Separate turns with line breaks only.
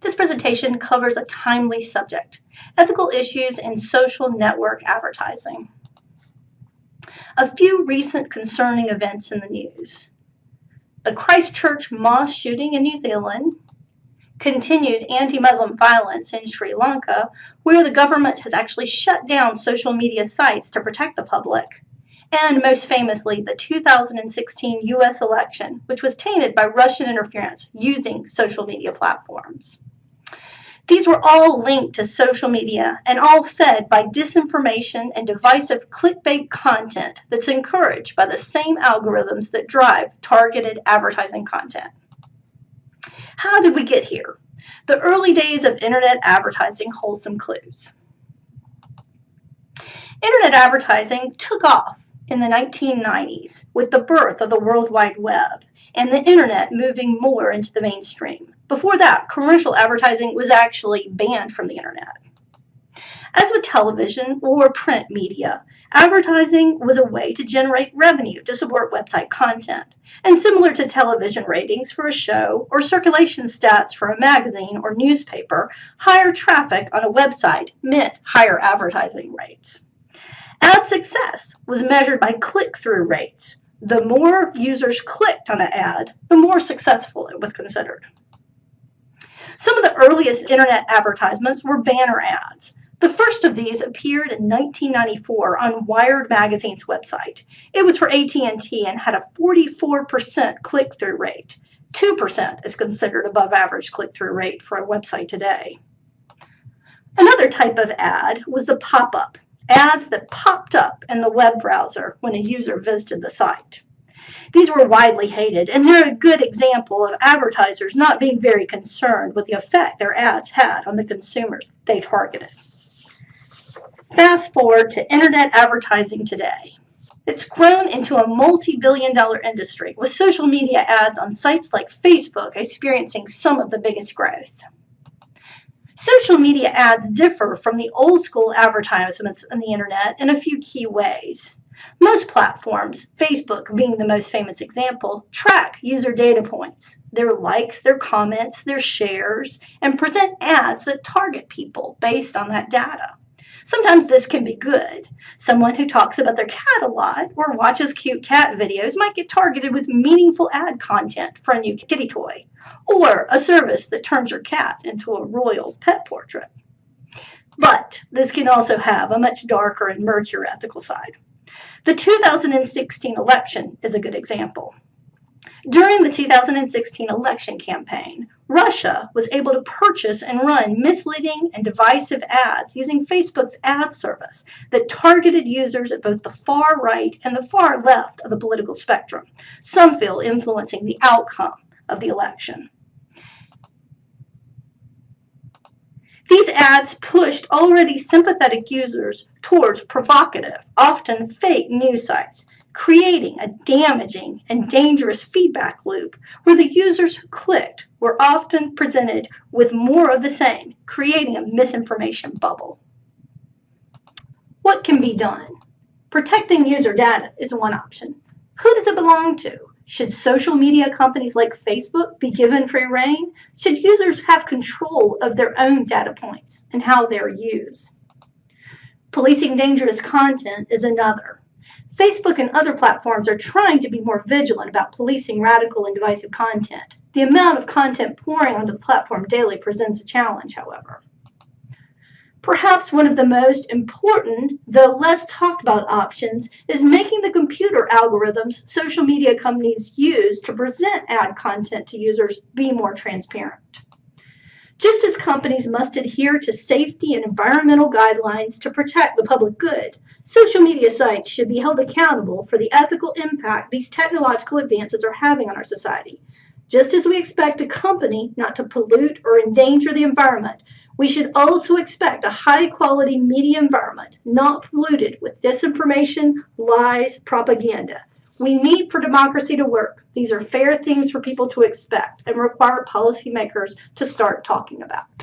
This presentation covers a timely subject, ethical issues in social network advertising. A few recent concerning events in the news. The Christchurch mosque shooting in New Zealand, continued anti-Muslim violence in Sri Lanka, where the government has actually shut down social media sites to protect the public, and most famously, the 2016 U.S. election, which was tainted by Russian interference using social media platforms. These were all linked to social media and all fed by disinformation and divisive clickbait content that's encouraged by the same algorithms that drive targeted advertising content. How did we get here? The early days of internet advertising hold some clues. Internet advertising took off in the 1990s with the birth of the World Wide Web and the internet moving more into the mainstream. Before that, commercial advertising was actually banned from the internet. As with television or print media, advertising was a way to generate revenue to support website content. And similar to television ratings for a show or circulation stats for a magazine or newspaper, higher traffic on a website meant higher advertising rates. Ad success was measured by click-through rates. The more users clicked on an ad, the more successful it was considered. Some of the earliest internet advertisements were banner ads. The first of these appeared in 1994 on Wired Magazine's website. It was for AT&T and had a 44% click-through rate. 2% is considered above average click-through rate for a website today. Another type of ad was the pop-up, ads that popped up in the web browser when a user visited the site. These were widely hated, and they're a good example of advertisers not being very concerned with the effect their ads had on the consumers they targeted. Fast forward to internet advertising today. It's grown into a multi-billion-dollar industry, with social media ads on sites like Facebook experiencing some of the biggest growth. Social media ads differ from the old-school advertisements on the internet in a few key ways. Most platforms, Facebook being the most famous example, track user data points, their likes, their comments, their shares, and present ads that target people based on that data. Sometimes this can be good. Someone who talks about their cat a lot or watches cute cat videos might get targeted with meaningful ad content for a new kitty toy, or a service that turns your cat into a royal pet portrait. But this can also have a much darker and murkier ethical side. The 2016 election is a good example. During the 2016 election campaign, Russia was able to purchase and run misleading and divisive ads using Facebook's ad service that targeted users at both the far right and the far left of the political spectrum, some feel influencing the outcome of the election. These ads pushed already sympathetic users towards provocative, often fake news sites, creating a damaging and dangerous feedback loop where the users who clicked were often presented with more of the same, creating a misinformation bubble. What can be done? Protecting user data is one option. Who does it belong to? Should social media companies like Facebook be given free rein? Should users have control of their own data points and how they're used? Policing dangerous content is another. Facebook and other platforms are trying to be more vigilant about policing radical and divisive content. The amount of content pouring onto the platform daily presents a challenge, however. Perhaps one of the most important, though less talked about options, is making the computer algorithms social media companies use to present ad content to users be more transparent. Just as companies must adhere to safety and environmental guidelines to protect the public good, social media sites should be held accountable for the ethical impact these technological advances are having on our society. Just as we expect a company not to pollute or endanger the environment, we should also expect a high-quality media environment not polluted with disinformation, lies, propaganda. We need for democracy to work. These are fair things for people to expect and require policymakers to start talking about.